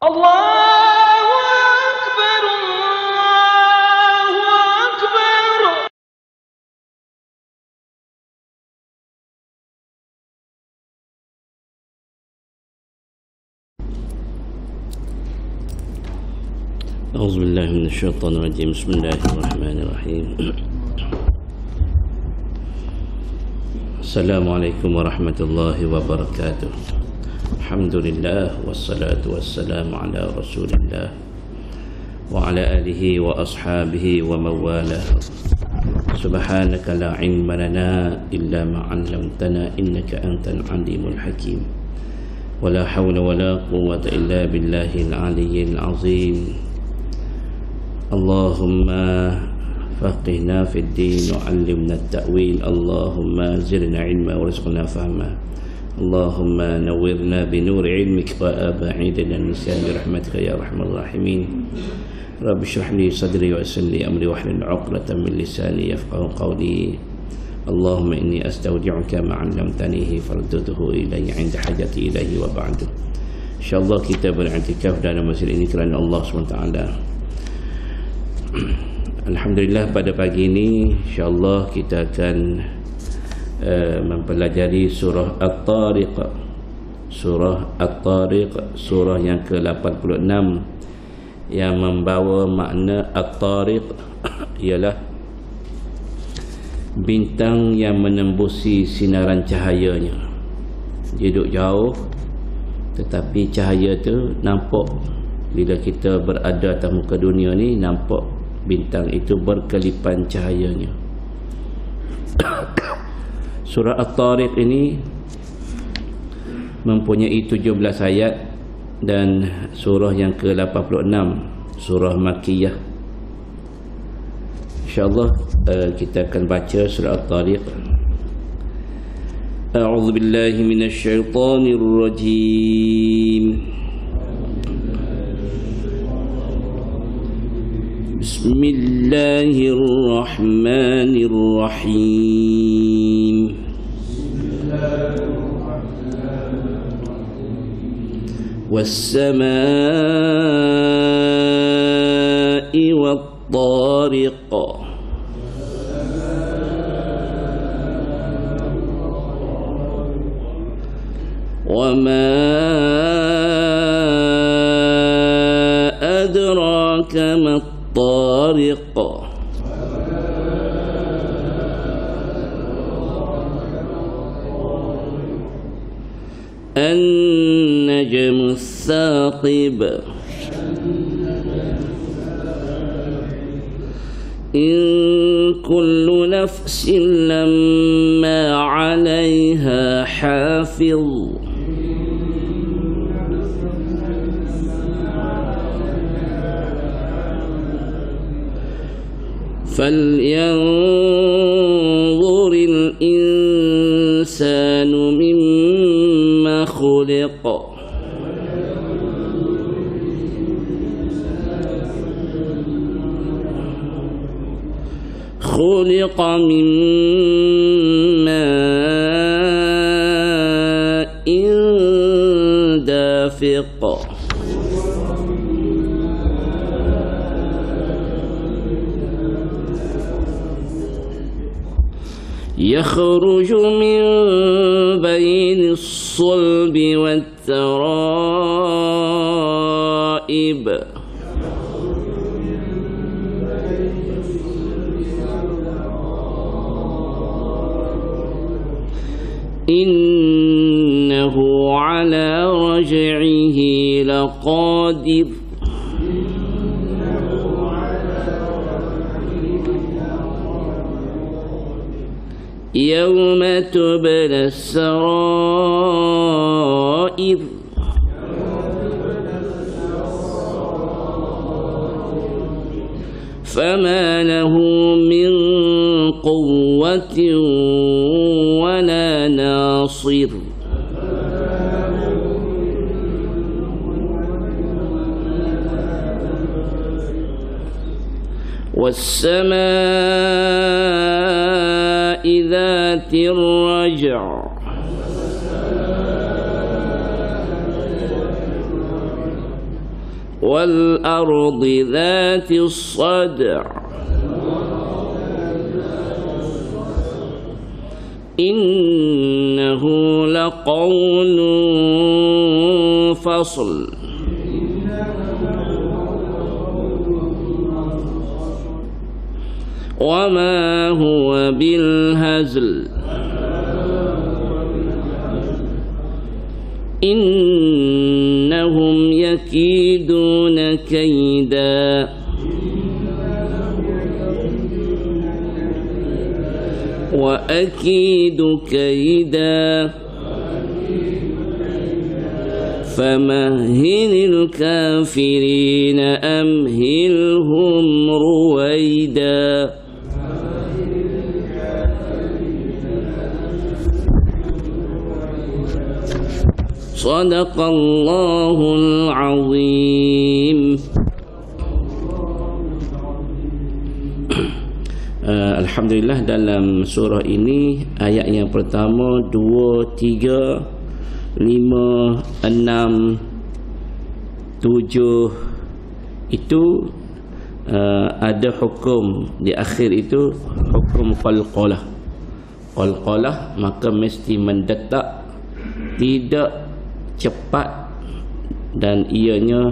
Allahu Akbar, Allahu Akbar. أعوذ بالله من الشيطان الرجيم. بسم الله الرحمن الرحيم. السلام عليكم ورحمة الله وبركاته. الحمد لله والصلاة والسلام على رسول الله وعلى آله وأصحابه ومن والاه. سبحانك لا علم لنا إلا ما علمتنا إنك أنت العليم الحكيم. ولا حول ولا قوة إلا بالله العلي العظيم. اللهم فقهنا في الدين وعلمنا التأويل. اللهم زدنا علما وارزقنا فهما. اللهم نورنا بنور علمك وأبعدنا عن النسيان برحمتك يا أرحم الراحمين. رب اشرح لي صدري ويسر لي أمري واحلل عقدة من لساني يفقهوا قولي. اللهم إني أستودعك ما علمتنيه فردده إلي عند حاجتي إليه وبعد. إن شاء الله kita beriktikaf dalam masjid ini kerana Allah SWT. Alhamdulillah, pada pagi ini insyaAllah kita akan mempelajari surah At-Tariq. Surah At-Tariq, surah yang ke-86 yang membawa makna At-Tariq ialah bintang yang menembusi sinaran cahayanya. Dia duduk jauh tetapi cahaya tu nampak. Bila kita berada atas muka dunia ni, nampak bintang itu berkelipan cahayanya. Surah At-Tariq ini mempunyai 17 ayat dan surah yang ke-86, surah Makkiyah. InsyaAllah kita akan baca surah At-Tariq. A'udzu billahi minasy syaithanir rajim. Bismillahirrahmanirrahim. Was-samaa'i wat-tariq. وما أدراك ما الطارق النجم الثاقب إن كل نفس لما عليها حافظ فلينظر الإنسان مما خلق خلق من ماء دافق يخرج من بين الصلب والترائب إنه على رجعه لقادر يوم تبلى السرائر فما له من قوة ولا ناصر والسماء ذات الرجع والأرض ذات الصدع إنه لقول فصل وما هو بالهزل إنهم يكيدون كيدا وأكيد كيدا فمهل الكافرين أمهلهم رويدا صدق الله العظيم. Alhamdulillah, dalam surah ini ayat yang pertama 2, 3, 5, 6, 7 itu ada hukum di akhir itu, hukum qalqalah. Qalqalah maka mesti mendetak, tidak cepat, dan ianya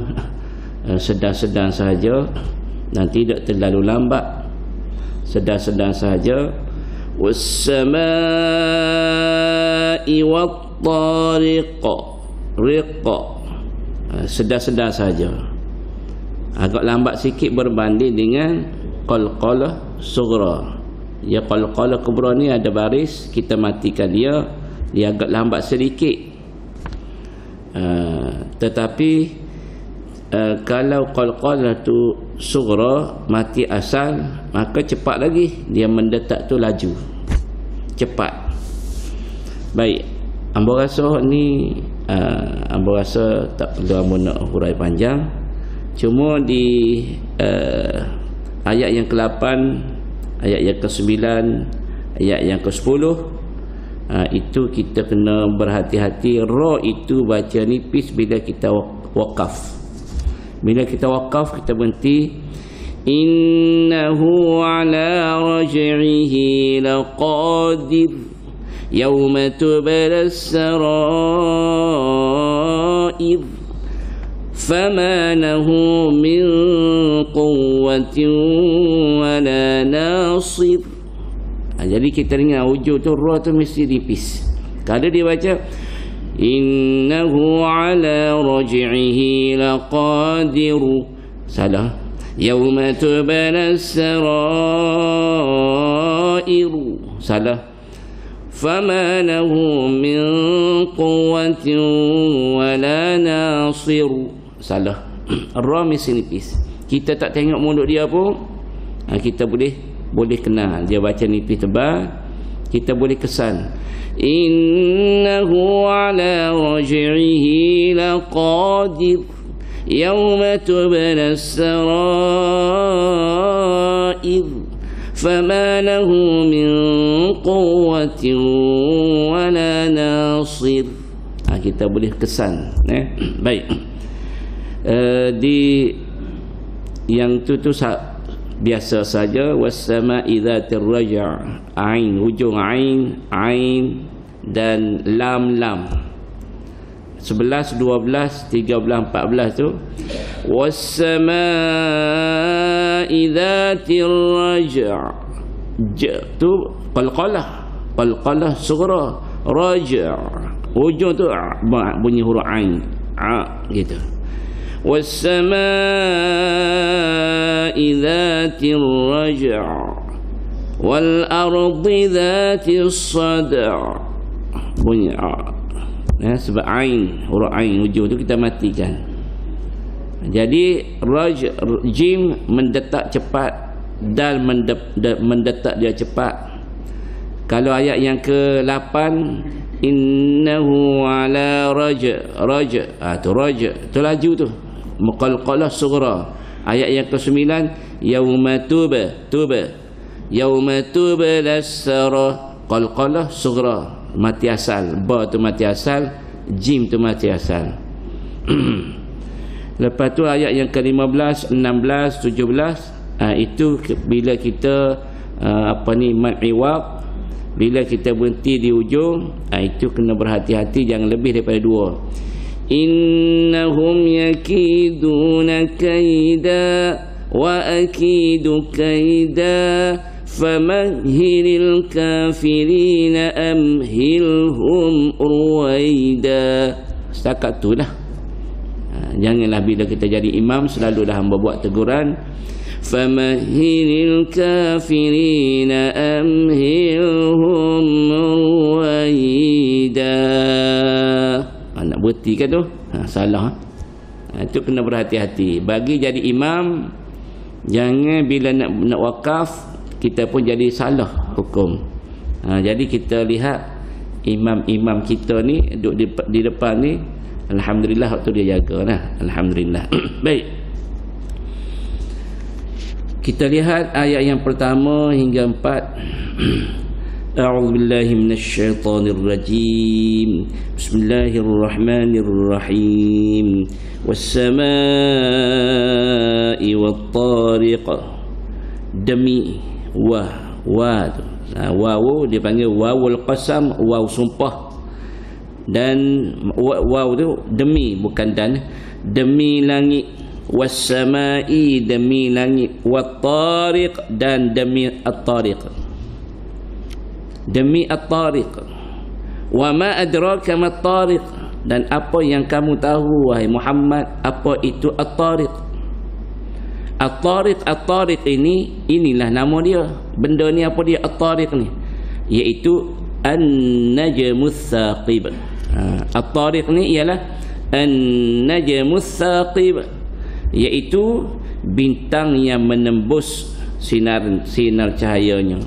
sedang-sedang sahaja dan tidak terlalu lambat, sedang-sedang sahaja. Was-samaa'i wat-tariq, riqa, sedang-sedang sahaja. Agak lambat sikit berbanding dengan qalqalah sughra. Ya, qalqalah kubra ni ada baris, kita matikan dia agak lambat sedikit. Tetapi kalau qalqalah tu sughra, mati asal, maka cepat lagi dia mendetak tu, laju cepat. Baik, ambo rasa ni ambo rasa tak perlu ambo nak hurai panjang. Cuma di ayat yang ke-8, ayat yang ke-9, ayat yang ke-10, itu kita kena berhati-hati. Ra itu baca nipis bila kita wakaf. Bila kita wakaf, kita berhenti. Innahu ala raj'ihi laqadir yawma tubala as-sarair fama lahu min quwwatin wala nasir. Jadi kita dengar hujung tu, ra tu mesti nipis. Kalau dia baca innahu ala raj'ihi laqadir, salah. Yawma tubala as-sarair, salah. Fama lahu min quwwatin wala nasir, salah. Ra mesti nipis. Kita tak tengok mulut dia pun, kita boleh kenal dia baca nipis tebal, kita boleh kesan. Innahu ala raj'ihi laqadir yawma tubala as-sarair fama lahu min quwwatin wala nasir. Kita boleh kesan. Baik, di yang tu biasa saja. Was-samaa'i dzatir raja', ain, hujung ain dan lam 11, 12, 13, 14 tu. Was-samaa'i dzatir raja', tu qalqalah sughra, raja', hujung tu bunyi huruf ain, gitu. Was-samaa'i dzatir raja' wal ardi dzatis sada', bunyi sebab ain, huruf ain hujung tu kita matikan. Jadi jim mendetak cepat, dal mendetak dia cepat. Kalau ayat yang ke-8 innahu ala raja' tu raja' tu laju tu, muqalqalah sughra. Ayat yang ke-9 yauma tuba yauma las-sara, qalqalah sughra, mati asal, ba tu mati asal, jim tu mati asal. Lepas tu ayat yang ke-15, 16, 17, itu bila kita mad iwaq, bila kita berhenti di ujung, itu kena berhati-hati, jangan lebih daripada 2. Innahum yakiduna kaida wa akidu kaida famahhilil kafirina amhilhum ruwaida. Setakat tu lah. Janganlah bila kita jadi imam selalulah hamba buat teguran, famahhilil kafirina amhilhum ruwaida. Nak berhenti kan tu? Salah. Itu kena berhati-hati. Bagi jadi imam, jangan bila nak wakaf kita pun jadi salah hukum. Jadi kita lihat imam-imam kita ni duduk di depan ni, alhamdulillah waktu dia jaga lah. Alhamdulillah. Baik, kita lihat ayat yang pertama hingga 4. A'udzu billahi minasyaitonir rajim. Bismillahirrahmanirrahim. Was-samaa'i wat-tariq. Demi waw dia panggil wawul qasam, waw sumpah. Dan waw tu demi, bukan dan. Demi langit, was-samaa'i demi langit, wat-tariq dan demi at-tariq. Demi at-tariq. Wa ma adraka ma at-tariq, dan apa yang kamu tahu wahai Muhammad apa itu at-tariq. At-tariq inilah nama dia. Benda ni apa dia at-tariq ni? Iaitu an-najmus saqib. At-tariq ni ialah an-najmus saqib, iaitu bintang yang menembus sinar cahayanya.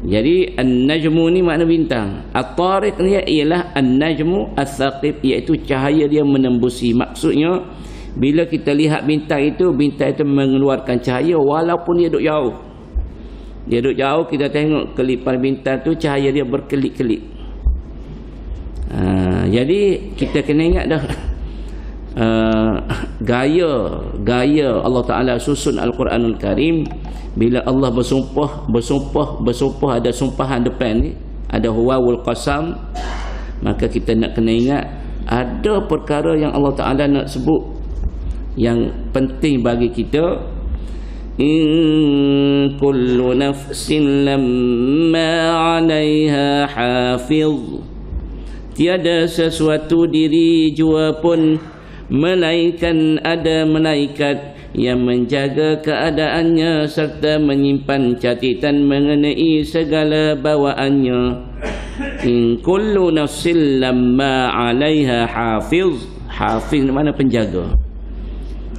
Jadi an-najmu ni makna bintang. At-tariq ni ialah an-najmu as-saqib, iaitu cahaya dia menembusi. Maksudnya bila kita lihat bintang itu mengeluarkan cahaya walaupun dia duduk jauh. Dia duduk jauh, kita tengok kelipan bintang tu cahaya dia berkelip-kelip. Jadi kita kena ingat dah gaya Allah Ta'ala susun Al-Quranul Karim. Bila Allah bersumpah, ada sumpahan depan ni, ada wawul qasam, maka kita nak kena ingat ada perkara yang Allah Ta'ala nak sebut yang penting bagi kita. In kullu nafsin lamma 'alaiha hafiz. Tiada sesuatu diri jua pun melainkan ada malaikat yang menjaga keadaannya serta menyimpan catatan mengenai segala bawaannya. In kullu nafsin lamma 'alaiha hafiz. Hafiz mana? Penjaga.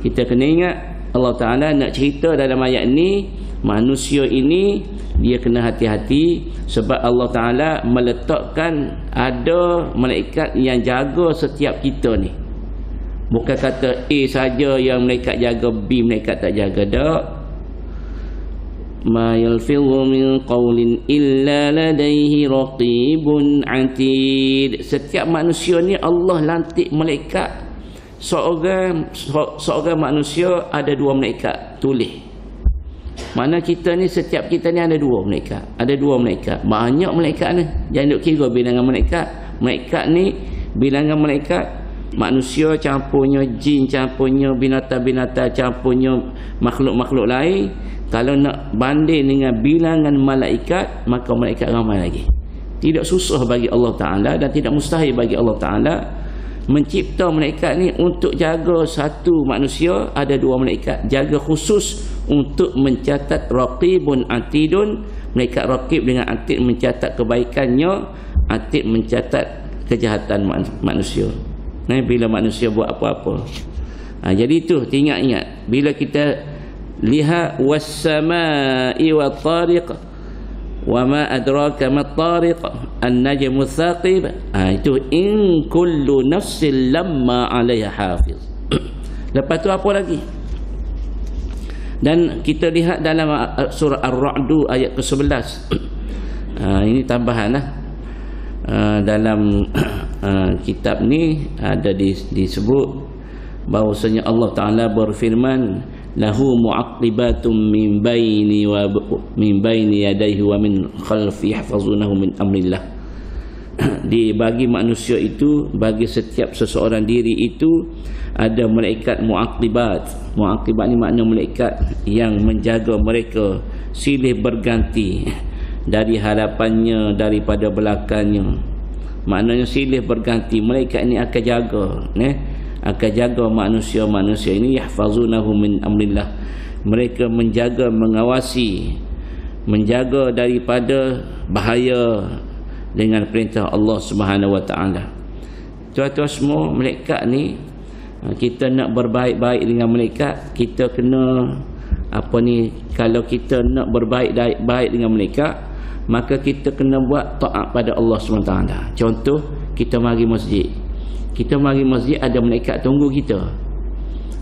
Kita kena ingat Allah Ta'ala nak cerita dalam ayat ni, manusia ini dia kena hati-hati sebab Allah Ta'ala meletakkan ada malaikat yang jaga setiap kita ni. Bukan kata A saja yang malaikat jaga, B malaikat tak jaga. Tak. Ma yalfidhu min qawlin illa ladaihi raqibun atid. Setiap manusia ni Allah lantik malaikat. Seorang manusia ada 2 malaikat tulis. Mana kita ni, setiap kita ni ada 2 malaikat. Ada 2 malaikat. Banyak malaikat ni. Jangan duk kira bilangan malaikat. Malaikat ni bilangan malaikat. Manusia campurnya jin, campurnya binatang-binatang, campurnya makhluk-makhluk lain. Kalau nak banding dengan bilangan malaikat, maka malaikat ramai lagi. Tidak susah bagi Allah Ta'ala dan tidak mustahil bagi Allah Ta'ala mencipta malaikat ni untuk jaga satu manusia. Ada 2 malaikat jaga khusus untuk mencatat raqibun atidun. Malaikat raqib dengan atid mencatat kebaikannya, atid mencatat kejahatan manusia. Bila manusia buat apa-apa. Jadi itu ingat-ingat bila kita lihat was-samaa'i wat-tariq wa ma adraka mat-tariq an-najmu tsaqib. Itu in kullu nafsin lamma 'alaiha hafiz. Lepas tu apa lagi? Dan kita lihat dalam surah Ar-Ra'd ayat ke-11. Ini tambahanlah. Dalam kitab ni ada disebut bahwasanya Allah Ta'ala berfirman, lahu mu'aqibatum min baini yadayhi wa min khalfi yahfazunahu min amrillah. Bagi manusia itu, bagi setiap seseorang diri itu ada malaikat mu'aqibat. Mu'aqibat ni makna malaikat yang menjaga mereka silih berganti dari hadapannya, daripada belakangnya. Maknanya silih berganti. Malaikat ini akan jaga, akan jaga manusia-manusia ini. Yahfazunahu min amrillah. Mereka menjaga, mengawasi, menjaga daripada bahaya dengan perintah Allah Subhanahu wa taala. Tuan-tuan semua, malaikat ni, kita nak berbaik-baik dengan malaikat, kita kena kalau kita nak berbaik-baik dengan malaikat, maka kita kena buat taat pada Allah SWT. Contoh, kita mari masjid. Kita mari masjid, ada malaikat tunggu kita,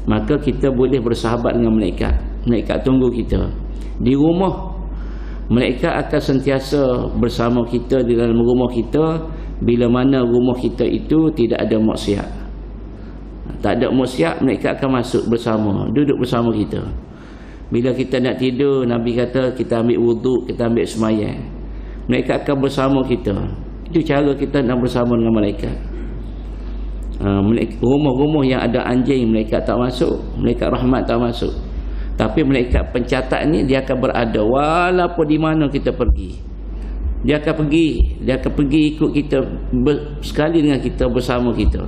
maka kita boleh bersahabat dengan malaikat. Malaikat tunggu kita. Di rumah, malaikat akan sentiasa bersama kita di dalam rumah kita, bila mana rumah kita itu tidak ada maksiat. Tak ada maksiat, malaikat akan masuk bersama, duduk bersama kita. Bila kita nak tidur, Nabi kata kita ambil wuduk, kita ambil semayang, malaikat akan bersama kita. Itu cara kita nak bersama dengan malaikat. Rumah-rumah yang ada anjing, malaikat tak masuk, malaikat rahmat tak masuk. Tapi malaikat pencatat ni, dia akan berada walaupun di mana kita pergi. Dia akan pergi ikut kita, sekali dengan kita, bersama kita.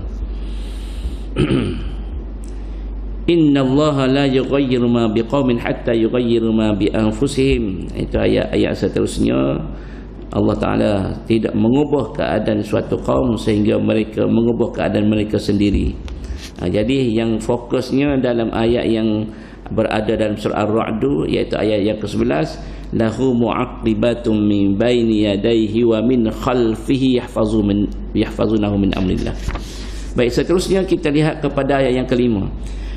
Inna Allah la yughayyiru ma biqaumin hatta yughayyiru ma bi anfusihim. Itu ayat seterusnya. Allah Ta'ala tidak mengubah keadaan suatu kaum sehingga mereka mengubah keadaan mereka sendiri. Jadi yang fokusnya dalam ayat yang berada dalam surah Ar-Ra'd, iaitu ayat yang ke-11, lahu mu'aqibatum min baini yadayhi wa min khalfihi yahfazunahu min amrillah. Baik, seterusnya kita lihat kepada ayat yang kelima.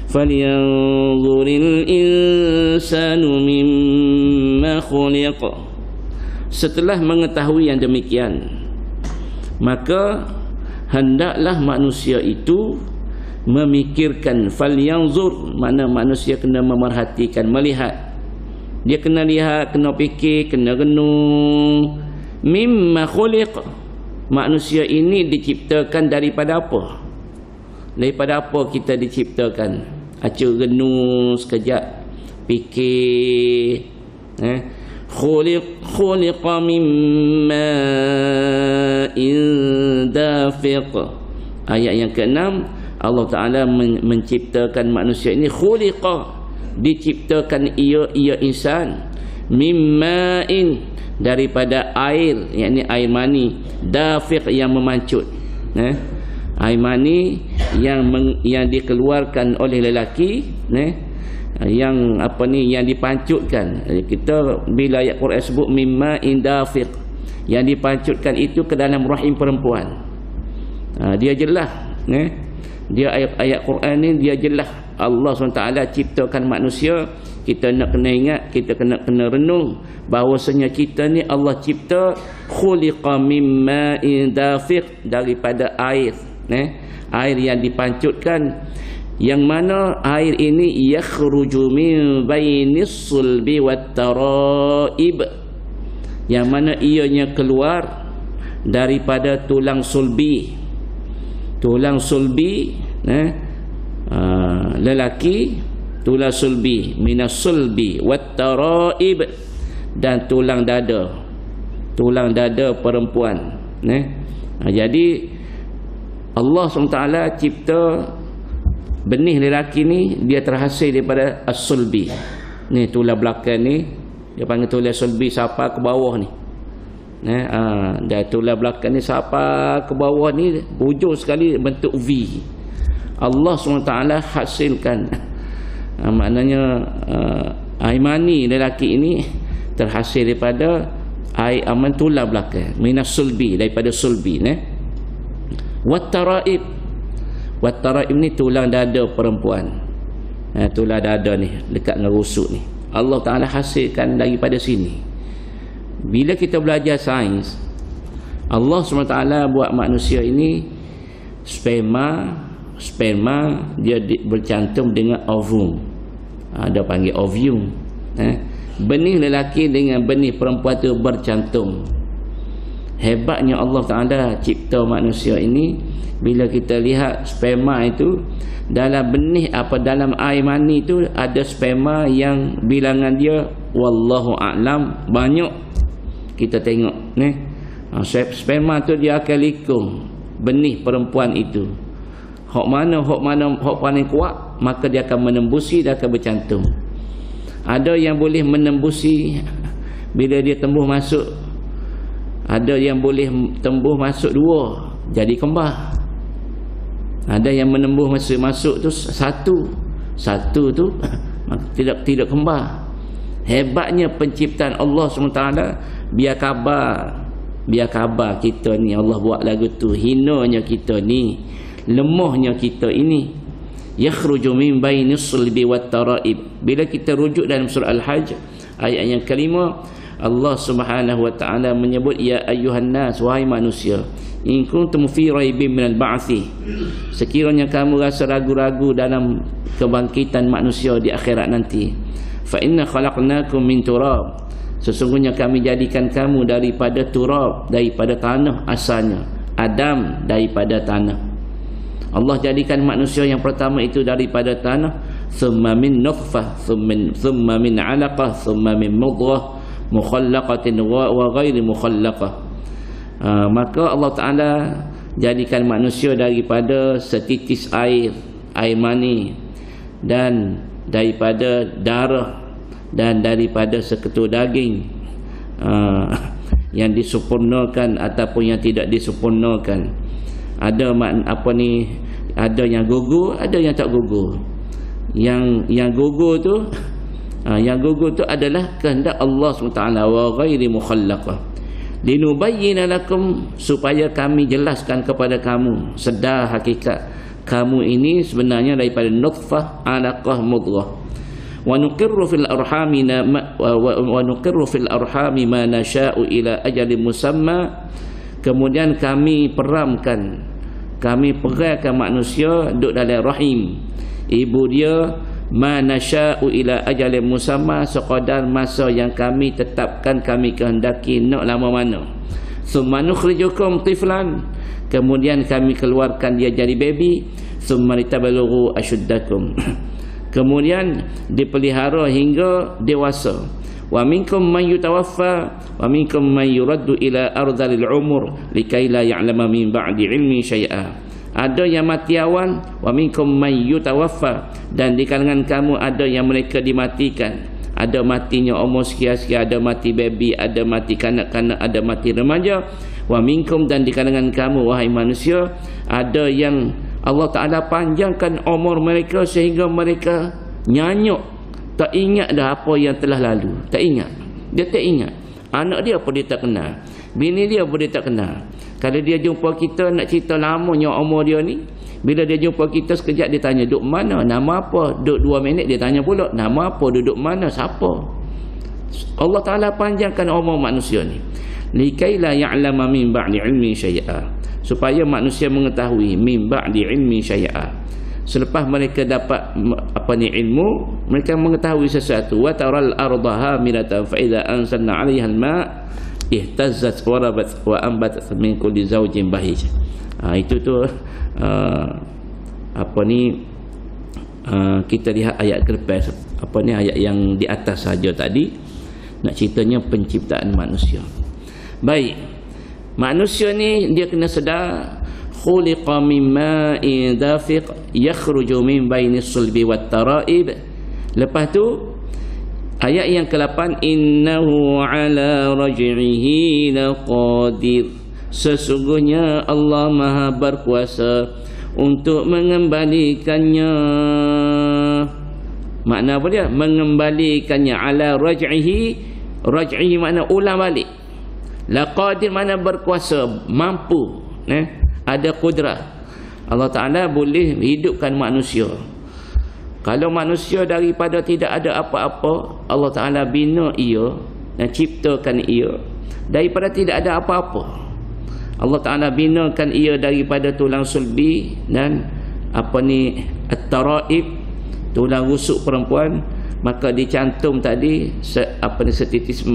Falyanzuril insanu mimma khuliqa. Setelah mengetahui yang demikian, maka hendaklah manusia itu memikirkan. Falyanzur, mana manusia kena memerhatikan, melihat. Dia kena lihat, kena fikir, kena renung. Mimma khuliqa. Manusia ini diciptakan daripada apa? Daripada apa kita diciptakan? Acuk renung sekejap, fikir. Khuliqa mimma dafiq. Ayat yang ke-6, Allah Ta'ala menciptakan manusia ini. Khuliqa, diciptakan ia insan, mimma'in, daripada air, yakni air mani, dafiq, yang memancut. Air mani yang dikeluarkan oleh lelaki, yang yang dipancutkan. Kita bila ayat Quran sebut mimma'in dafiq, yang dipancutkan itu ke dalam rahim perempuan. Dia jelas, dia ayat Quran ni dia jelas. Allah SWT ciptakan manusia. Kita nak kena ingat, kita kena renung bahawasanya kita ni Allah cipta khuliqa mimma'in dafiq, daripada air, air yang dipancutkan, yang mana air ini yakhruju min bainis sulbi wat taraib, yang mana ianya keluar daripada tulang sulbi. Tulang sulbi, lelaki, tulang sulbi, minas sulbi wat taraib, dan tulang dada perempuan. Jadi Allah SWT cipta benih lelaki ni, dia terhasil daripada as-sulbi. Ni tulang belakang ni dia panggil tulang sulbi, sampai ke bawah ni. Dan tulang belakang ni sampai ke bawah ni, hujung sekali bentuk V. Allah SWT hasilkan, maknanya air mani lelaki ini terhasil daripada air tulang belakang, minas sulbi, daripada sulbi. Wat taraib, wat taraib ni tulang dada perempuan. Tulang dada ni dekat dengan rusuk ni, Allah Ta'ala hasilkan daripada sini. Bila kita belajar sains, Allah SWT buat manusia ini sperma, sperma dia bercantum dengan ovum. Ada panggil ovum. Benih lelaki dengan benih perempuan tu bercantum. Hebatnya Allah Ta'ala cipta manusia ini. Bila kita lihat sperma itu dalam benih dalam air mani itu ada sperma yang bilangan dia wallahu a'lam banyak. Kita tengok sperma tu dia akan likung benih perempuan itu. Hak paling kuat maka dia akan menembusi, dia akan bercantum. Ada yang boleh menembusi bila dia tembus masuk. Ada yang boleh tembus masuk 2 jadi kembar. Ada yang menembus masuk tu satu tu tidak kembar. Hebatnya penciptaan Allah SWT. Biar khabar kita ni, Allah buat lagu tu, hinanya kita ni, lemahnya kita ini. Yakhruju min bainis sulbi wat taraib. Bila kita rujuk dalam surah Al-Hajj ayat yang kelima, Allah Subhanahu wa taala menyebut ya ayyuhan nas, wahai manusia, in kuntum fi raibin minal ba'thi, sekiranya kamu rasa ragu-ragu dalam kebangkitan manusia di akhirat nanti, fa inna khalaqnakum min turab, sesungguhnya kami jadikan kamu daripada turab, daripada tanah asalnya. Adam daripada tanah. Allah jadikan manusia yang pertama itu daripada tanah, thumma min nutfah, thumma min 'alaqah, thumma min mudghah mukhallaqatin wa ghairi mukhallaqah. Maka Allah Ta'ala jadikan manusia daripada setitis air mani, dan daripada darah, dan daripada seketul daging yang disempurnakan ataupun yang tidak disempurnakan. Ada ada yang gugur, ada yang tak gugur. Yang gugur tu adalah kehendak Allah SWT. Wa ghairi mukhallaqah linubayyina lakum, supaya kami jelaskan kepada kamu, sedar hakikat kamu ini sebenarnya daripada nutfah, 'alaqah, mudghah. Wa nuqirru fil arhami ma nasha'u ila ajalin musamma. Kemudian kami perangkan manusia duduk dalam rahim ibu dia, ma nasha'u ila ajalin musamma, sekadar masa yang kami tetapkan, kami kehendaki nak lama mana. Thumma nukhrijukum tiflan, kemudian kami keluarkan dia jadi baby. Thumma litabalughu ashuddakum, kemudian dipelihara hingga dewasa. Wa minkum man yutawaffa wa minkum man yuraddu ila ardhil umur likai la ya'lama min ba'di ilmi syai'a. Ada yang mati awan, wa minkum man yutawaffa, dan di kalangan kamu ada yang mereka dimatikan. Ada matinya umur sekian-sekian, ada mati baby, ada mati kanak-kanak, ada mati remaja. Wa minkum, dan di kalangan kamu wahai manusia, ada yang Allah Ta'ala panjangkan umur mereka sehingga mereka nyanyuk, tak ingat dah apa yang telah lalu. Tak ingat. Dia tak ingat. Anak dia pun dia tak kenal, bini dia pun dia tak kenal. Kalau dia jumpa kita nak cerita lamanya umur dia ni, bila dia jumpa kita sekejap dia tanya duduk mana, nama apa, duduk 2 minit dia tanya pula nama apa, duduk mana, siapa. Allah Ta'ala panjangkan umur manusia ni likai la ya'lama min ba'di ilmi syai'a, supaya manusia mengetahui min ba'di ilmi syai'a, selepas mereka dapat ilmu, mereka mengetahui sesuatu. Wa taral arda hamilatan fa idza anzalna 'alaiha al-ma' ihtazzat wa rabat wa ambatat min kulli zawjin bahij. Itu tu kita lihat ayat ke lepas, ayat yang di atas saja tadi, nak ceritanya penciptaan manusia. Baik, manusia ni dia kena sedar khuliqa min ma'in dafiq yakhruju min bainis sulbi wat taraib. Lepas tu ayat yang ke-8, innahu ala raj'ihi laqadir, sesungguhnya Allah Maha berkuasa untuk mengembalikannya. Makna apa dia? Mengembalikannya. Ala raj'ihi makna ulang balik. Laqadir makna berkuasa, mampu, ada kudrah. Allah Ta'ala boleh hidupkan manusia. Kalau manusia daripada tidak ada apa-apa, Allah Ta'ala bina ia dan ciptakan ia daripada tidak ada apa-apa. Allah Ta'ala binakan ia daripada tulang sulbi dan at-taraib, tulang rusuk perempuan, maka dicantum tadi setitis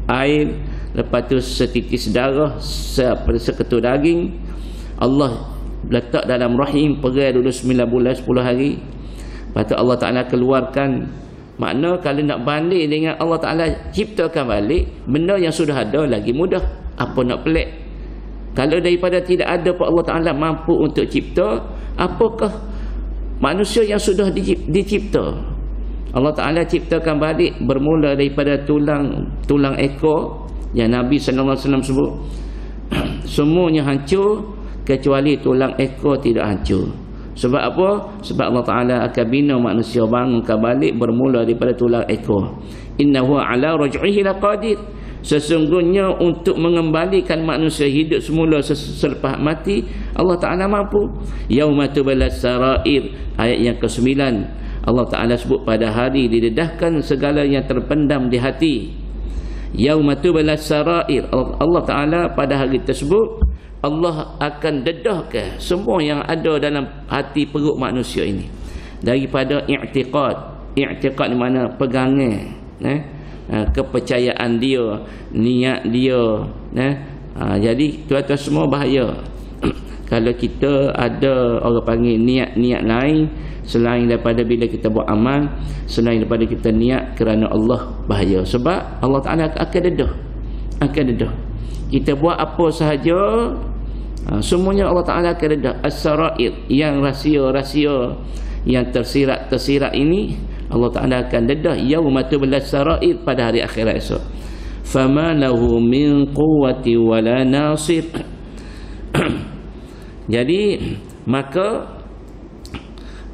air, lepas tu setitis darah, seketul daging. Allah letak dalam rahim, perai dulu 9 bulan 10 hari. Lepas tu Allah Ta'ala keluarkan. Makna kalau nak balik dengan Allah Ta'ala ciptakan balik, benda yang sudah ada lagi mudah. Apa nak pelik? Kalau daripada tidak ada pun Allah Ta'ala mampu untuk cipta, apakah manusia yang sudah dicipta? Allah Ta'ala ciptakan balik bermula daripada tulang ekor yang Nabi SAW sebut. Semuanya hancur kecuali tulang ekor tidak hancur. Sebab apa? Sebab Allah Ta'ala akan bina manusia, bangunkan balik bermula daripada tulang ekor. Innahu ala raj'ihi laqadir. Sesungguhnya untuk mengembalikan manusia hidup semula selepas mati, Allah Ta'ala mampu. Yauma tubalas sarair, ayat yang ke-9. Allah Ta'ala sebut pada hari didedahkan segala yang terpendam di hati. Yauma tubalas sarair, Allah Ta'ala pada hari tersebut Allah akan dedahkan semua yang ada dalam hati perut manusia ini, daripada i'tiqad di mana pegangan, kepercayaan dia, niat dia, jadi tuan-tuan semua bahaya kalau kita ada orang panggil niat lain selain daripada bila kita buat amal, selain daripada kita niat kerana Allah, bahaya. Sebab Allah Ta'ala akan dedah kita buat apa sahaja, semuanya Allah Ta'ala akan dedah. As-sarair, yang rahsia-rahsia yang tersirat ini Allah Ta'ala akan dedah. Yauma tubalas sarair, pada hari akhirat esok. Fama lahu min quwwati wala nasir. Jadi maka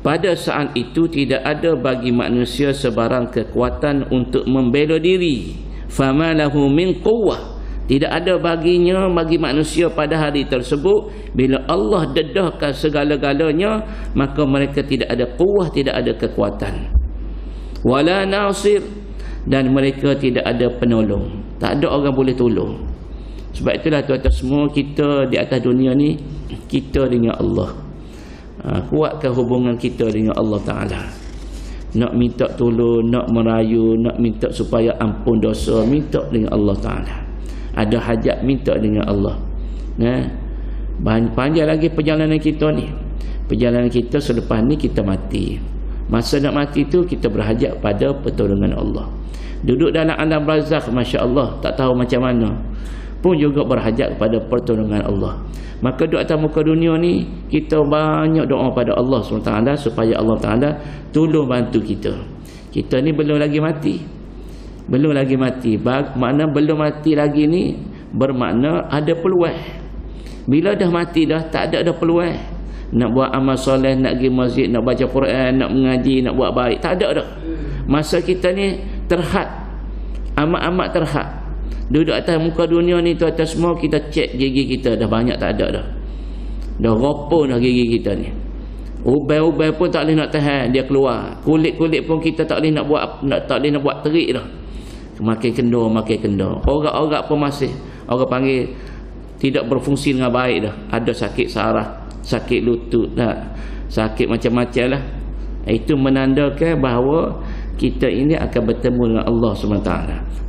pada saat itu tidak ada bagi manusia sebarang kekuatan untuk membela diri. Fama lahu min quwwah, tidak ada baginya, bagi manusia pada hari tersebut. Bila Allah dedahkan segala-galanya, maka mereka tidak ada quwwah, tidak ada kekuatan. Wala nasir, dan mereka tidak ada penolong. Tak ada orang boleh tolong. Sebab itulah tuan-tuan semua, kita di atas dunia ni, kita dengan Allah. Kuatkan hubungan kita dengan Allah Ta'ala. Nak minta tolong, nak merayu, nak minta supaya ampun dosa, minta dengan Allah Ta'ala. Ada hajat, minta dengan Allah. Panjang lagi perjalanan kita ni. Perjalanan kita selepas ni kita mati. Masa nak mati tu kita berhajat pada pertolongan Allah. Duduk dalam alam barzakh, Masya Allah, tak tahu macam mana, pun juga berhajat kepada pertolongan Allah. Maka di atas muka dunia ni kita banyak doa pada Allah SWT supaya Allah Ta'ala tolong bantu kita. Kita ni belum lagi mati. Makna belum mati lagi ni bermakna ada peluang. Bila dah mati dah, tak ada peluang nak buat amal soleh, nak pergi masjid, nak baca Quran, nak mengaji, nak buat baik. Tak ada dah. Masa kita ni terhad, amat-amat terhad. Duduk atas muka dunia ni tuan-tuan semua, kita cek gigi kita dah banyak tak ada dah. Dah ropo dah gigi kita ni. Ubai-ubai pun tak boleh nak tahan, dia keluar. Kulit-kulit pun kita tak boleh nak buat terik dah. Makin kendor. Orang-orang pun masih, orang panggil tidak berfungsi dengan baik dah. Ada sakit saraf, sakit lutut dah, sakit macam-macam lah. Itu menandakan bahawa kita ini akan bertemu dengan Allah SWT.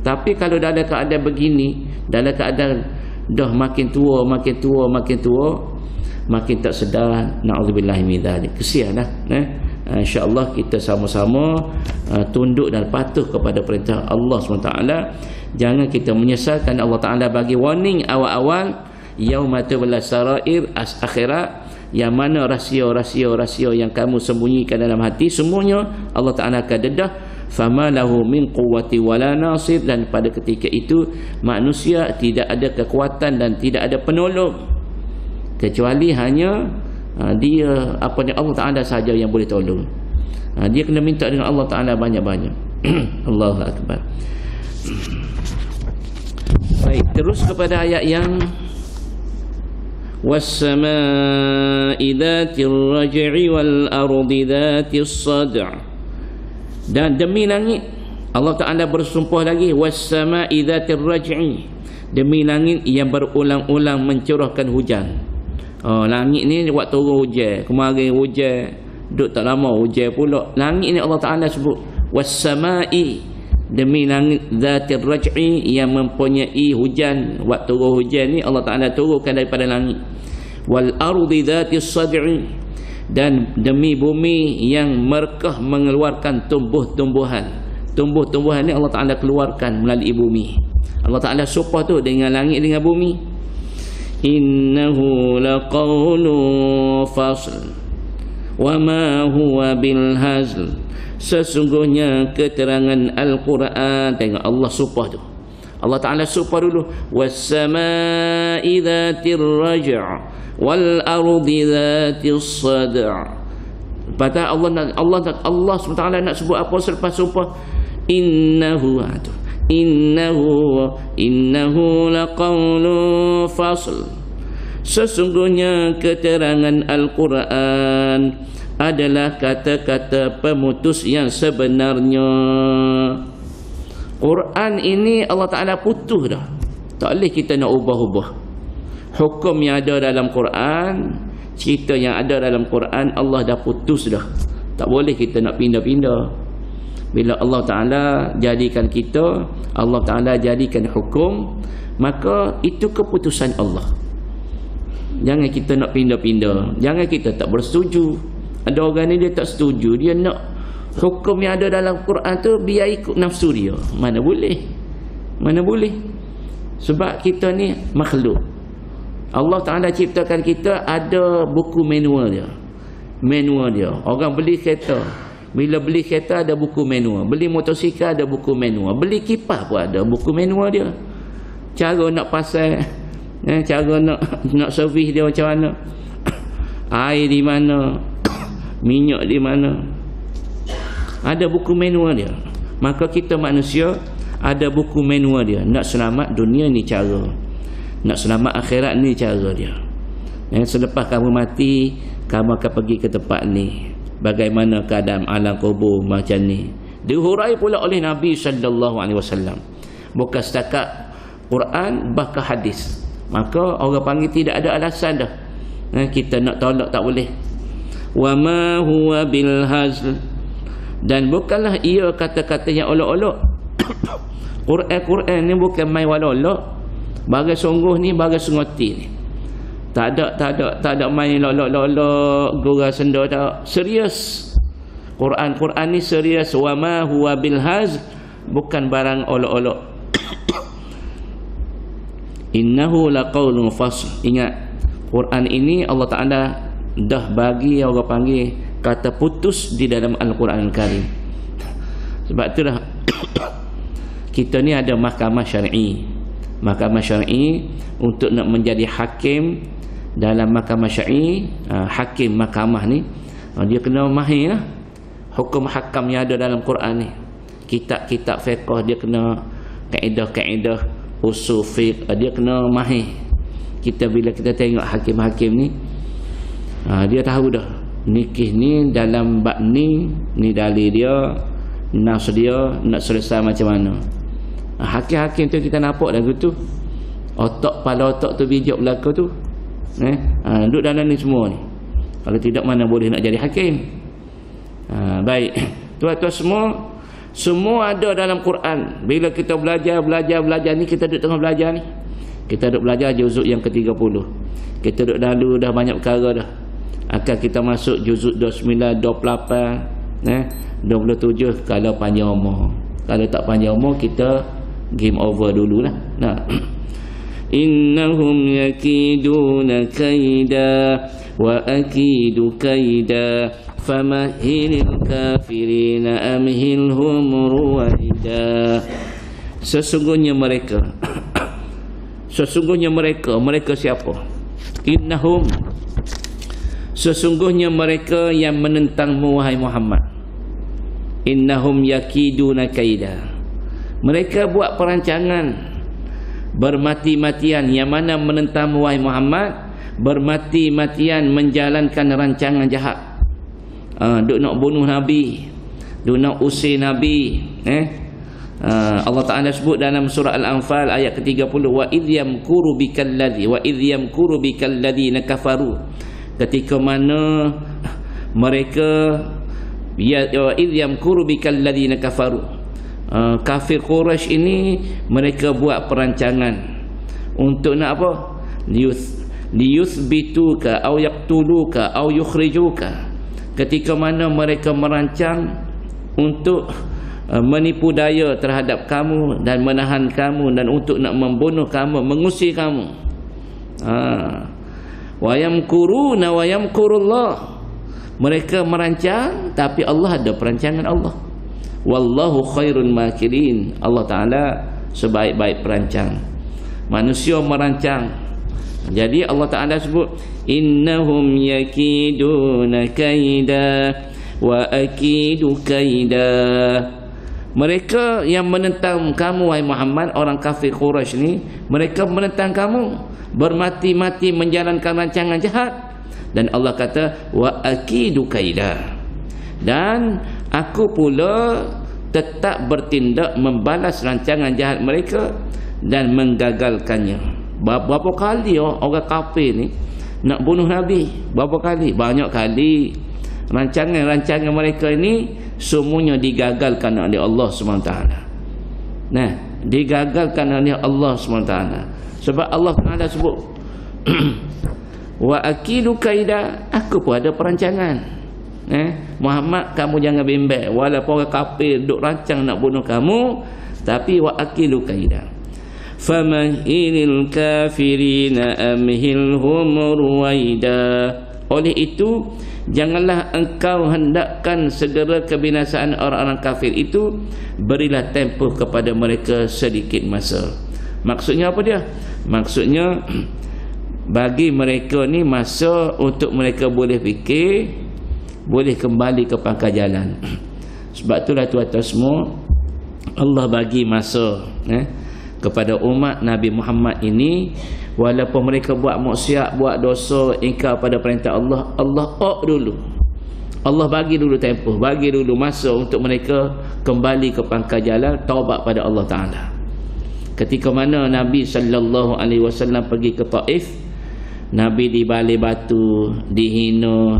Tapi kalau dalam keadaan begini, dalam keadaan dah makin tua, makin tak sedar, na'udzubillahi min dzalik. Kesian lah. InsyaAllah kita sama-sama tunduk dan patuh kepada perintah Allah SWT. Jangan kita menyesalkan. Allah Ta'ala bagi warning awal-awal, yauma tubalas sarair, akhirat, yang mana rahsia-rahsia yang kamu sembunyikan dalam hati, semuanya Allah Ta'ala akan dedah. Fama lahu min quwwati wala nasir, dan pada ketika itu manusia tidak ada kekuatan dan tidak ada penolong kecuali hanya dia, Allah Ta'ala sahaja yang boleh tolong. Dia kena minta dengan Allah Ta'ala banyak-banyak. Allahu Akbar. Baik, terus kepada ayat yang was-samaa'i dhatir raj'i wal ardi dhatis sad'. Dan demi langit, Allah Ta'ala bersumpah lagi, was-samaa'i dhatir raj'i, demi langit yang berulang-ulang mencurahkan hujan. Langit ni waktu turun hujan, kemarin hujan, duduk tak lama hujan pula. Langit ni Allah Ta'ala sebut was-sama'i, demi langit zatir raj'i yang mempunyai hujan. Waktu turun hujan ni Allah Ta'ala turunkan daripada langit. Wal ardi zatis sad'i, dan demi bumi yang merkah mengeluarkan tumbuh-tumbuhan. Tumbuh-tumbuhan ni Allah Ta'ala keluarkan melalui bumi. Allah Ta'ala sumpah tu dengan langit dengan bumi. Innahu laqawlu fasl wa ma huwa bil hazl, sesungguhnya keterangan Al-Quran. Tengok Allah sumpah tu. Allah Ta'ala sumpah dulu, was-sama'i dhatir raj' wal ardi dhatis sad'. Pada Allah SWT nak sebut apa selepas sumpah? Innahu laqawlu fasl, sesungguhnya keterangan Al-Quran adalah kata-kata pemutus yang sebenarnya. Quran ini Allah Ta'ala putus dah. Tak boleh kita nak ubah-ubah. Hukum yang ada dalam Quran, cerita yang ada dalam Quran, Allah dah putus dah. Tak boleh kita nak pindah-pindah. Bila Allah Ta'ala jadikan kita, Allah Ta'ala jadikan hukum, maka itu keputusan Allah. Jangan kita nak pindah-pindah. Jangan kita tak bersetuju. Ada orang ni dia tak setuju, dia nak hukum yang ada dalam Quran tu biar ikut nafsu dia. Mana boleh? Mana boleh? Sebab kita ni makhluk. Allah Ta'ala ciptakan kita, ada buku manual dia. Manual dia. Orang beli kereta, bila beli kereta ada buku manual. Beli motosikal ada buku manual. Beli kipas pun ada buku manual dia. Cara nak pasang, cara nak servis dia macam mana, air di mana, minyak di mana, ada buku manual dia. Maka kita manusia ada buku manual dia. Nak selamat dunia ni cara, nak selamat akhirat ni cara dia. Selepas kamu mati, kamu akan pergi ke tempat ni. Bagaimana keadaan alam kubur macam ni, dihurai pula oleh Nabi SAW. Bukan setakat Quran, bahkan hadis. Maka orang panggil tidak ada alasan dah. Kita nak tolak tak boleh. Wa ma huwa bil hazl, dan bukanlah ia kata-kata yang olok-olok. Quran ni bukan main walolok. Bagai sungguh ni, bagai sengoti ni. Tak ada main lolok-lolok, gurau senda tak. Serius. Quran ni serius. Wa ma huwa bil hazl, bukan barang olok-olok. Innahu laqawlun fasl. Ingat, Quran ini Allah Ta'ala dah bagi orang panggil kata putus di dalam Al-Quran Al-Karim. Sebab itulah kita ni ada mahkamah syar'i. Mahkamah syar'i untuk nak menjadi hakim dalam mahkamah syar'i. Hakim mahkamah ni dia kena mahir lah hukum hakam yang ada dalam Quran ni. Kitab-kitab fiqh dia kena, kaedah-kaedah usul fiqh dia kena mahir. Bila kita tengok hakim-hakim ni, dia tahu dah nikih ni dalam bab ni dalil dia, nas dia nak selesai macam mana. Hakim-hakim tu kita nampak dah gitu. Kepala otak tu bijak belaka tu. Duduk dalam ni semua ni. Kalau tidak, mana boleh nak jadi hakim. Baik, tuan-tuan semua ada dalam Quran. Bila kita belajar ni, kita duduk tengah belajar ni, kita duduk belajar juzuk yang ke-30. Kita duduk lalu dah banyak perkara dah. Akan kita masuk juzuk 29, 28, 27 kalau panjang umur. Kalau tak panjang umur, kita game over dululah. Nah. Innahum yakiduna kaida wa akidu kaida famahilil kafirina amhilhum ruwaida. Sesungguhnya mereka siapa? Innahum, sesungguhnya mereka yang menentangmu wahai Muhammad. Innahum yakiduna kaida, mereka buat perancangan bermati-matian. Yang mana menentangmu wahai Muhammad, bermati-matian menjalankan rancangan jahat. Duk nak bunuh Nabi, duk nak usir Nabi, Allah Ta'ala sebut dalam surah Al-Anfal ayat ke-30, wa idh yamkuru bikal ladzina kafaru, ketika mana mereka wa idh yamkuru bikal ladzina kafaru, kafir Quraisy ini mereka buat perancangan untuk nak apa? Liyuthbituka aw yaqtuluka aw yukhrijuka, ketika mana mereka merancang untuk menipu daya terhadap kamu dan menahan kamu dan untuk nak membunuh kamu, mengusir kamu. Wa yamkuruna wa yamkurullah, mereka merancang tapi Allah ada perancangan Allah. Wallahu khairul makirin, Allah Ta'ala sebaik-baik perancang. Manusia merancang. Jadi Allah Ta'ala sebut innahum yakiduna kaida wa akidu kaida, mereka yang menentang kamu wahai Muhammad, orang kafir Quraisy ni, mereka menentang kamu, bermati-mati menjalankan rancangan jahat. Dan Allah kata wa akidu kaida, dan aku pula tetap bertindak membalas rancangan jahat mereka dan menggagalkannya. Berapa kali orang kafir ni nak bunuh Nabi? Berapa kali? Banyak kali. Rancangan-rancangan mereka ini semuanya digagalkan oleh Allah SWT. Nah, digagalkan oleh Allah SWT. Sebab Allah Ta'ala sebut wa akidu kaida, aku pun ada perancangan. Muhammad, kamu jangan bimbang, walaupun orang kafir duk rancang nak bunuh kamu, tapi wa akidu kaida. Famahilil kafirina amhilhum ruwaida, oleh itu janganlah engkau hendakkan segera kebinasaan orang-orang kafir itu, berilah tempoh kepada mereka sedikit masa. Maksudnya apa dia? Maksudnya bagi mereka ni masa untuk mereka boleh fikir, boleh kembali ke pangkal jalan. Sebab itulah tuan-tuan semua, Allah bagi masa kepada umat Nabi Muhammad ini, walaupun mereka buat maksiat, buat dosa, ingkar pada perintah Allah, Allah dulu. Allah bagi dulu tempoh, bagi dulu masa untuk mereka kembali ke pangkal jalan, taubat pada Allah Ta'ala. Ketika mana Nabi SAW pergi ke Taif, Nabi dibalik batu, dihina,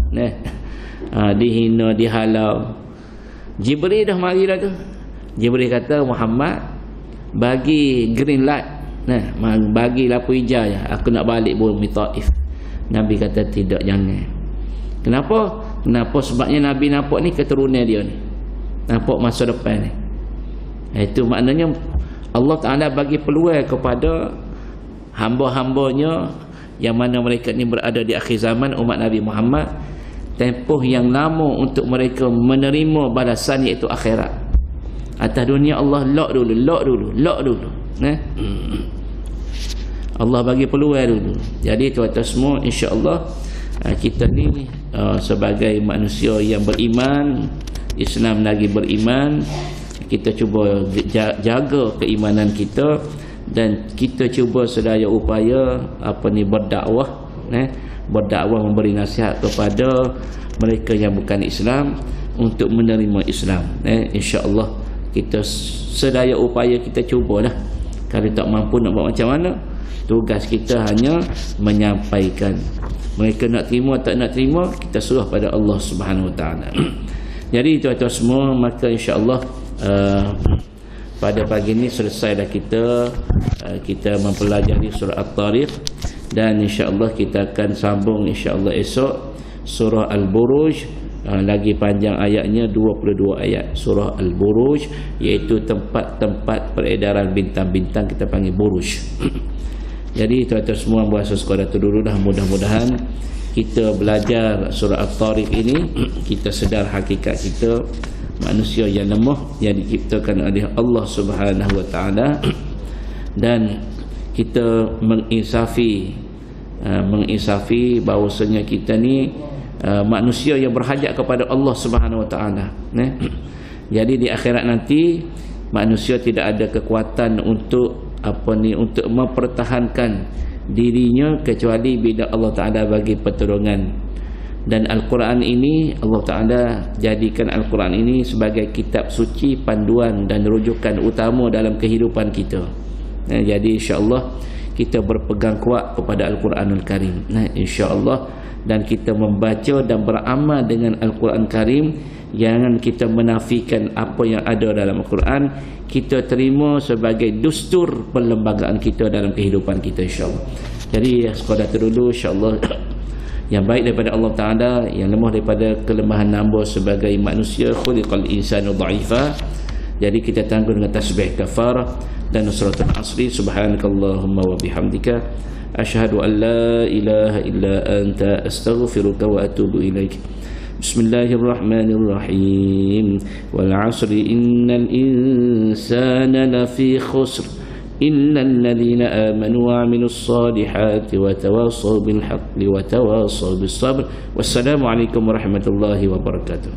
dihina, dihalau. Jibril dah mari dah tu. Jibril kata, Muhammad, bagi green light, bagi lampu hijau ya, aku nak balik bumi Taif. Nabi kata tidak, jangan. Kenapa? Sebabnya Nabi nampak ni keturunan dia ni, nampak masa depan ni. Itu maknanya Allah Ta'ala bagi peluang kepada hamba-hambanya yang mana mereka ni berada di akhir zaman, umat Nabi Muhammad, tempoh yang lama untuk mereka menerima balasan, iaitu akhirat. Atas dunia Allah lock dulu. Allah bagi peluang dulu. Jadi tuan-tuan semua, insya-Allah kita ni sebagai manusia yang beriman, Islam lagi beriman, kita cuba jaga keimanan kita dan kita cuba sedaya upaya berdakwah, berdakwah, memberi nasihat kepada mereka yang bukan Islam untuk menerima Islam. Insya-Allah kita sedaya upaya kita cubalah. Kalau tak mampu nak buat macam mana, tugas kita hanya menyampaikan. Mereka nak terima tak nak terima, kita serah pada Allah Subhanahu Wa Taala. Jadi tuan-tuan semua, maka insya-Allah pada pagi ini selesai dah kita mempelajari surah At-Tariq, dan insya-Allah kita akan sambung insya-Allah esok surah Al-Buruj. Lagi panjang ayatnya, 22 ayat surah Al-Buruj, iaitu tempat-tempat peredaran bintang-bintang, kita panggil buruj. Jadi tuan-tuan semua, bahasa sekolah tu dulu dah. Mudah-mudahan kita belajar surah At-Tariq ini, kita sedar hakikat kita manusia yang lemah, yang diciptakan oleh Allah Subhanahu Wa Taala, dan kita menginsafi bahawasanya kita ni manusia yang berhajat kepada Allah Subhanahu Wa Taala. Jadi di akhirat nanti manusia tidak ada kekuatan untuk untuk mempertahankan dirinya kecuali bila Allah Taala bagi pertolongan. Dan Al-Quran ini Allah Ta'ala jadikan Al-Quran ini sebagai kitab suci, panduan dan rujukan utama dalam kehidupan kita. Jadi insya-Allah kita berpegang kuat kepada Al-Quranul Karim. Insya-Allah, dan kita membaca dan beramal dengan Al-Quran Karim. Jangan kita menafikan apa yang ada dalam Al-Quran. Kita terima sebagai dustur perlembagaan kita dalam kehidupan kita, insya-Allah. Jadi sekadar itu dulu, insya-Allah. Yang baik daripada Allah Ta'ala, yang lemah daripada kelemahan hamba sebagai manusia. Khuliqal insanu dha'ifa. Jadi kita tangguh dengan tasbih kafarah dan suratul asri. Subhanakallahumma wa bihamdika asyhadu an la ilaha illa anta astaghfiruka wa atubu ilaik. Bismillahirrahmanirrahim. Wal 'asri innal insana lafi khusr إلا الذين آمنوا وعملوا الصالحات وتواصوا بالحق وتواصوا بالصبر والسلام عليكم ورحمة الله وبركاته.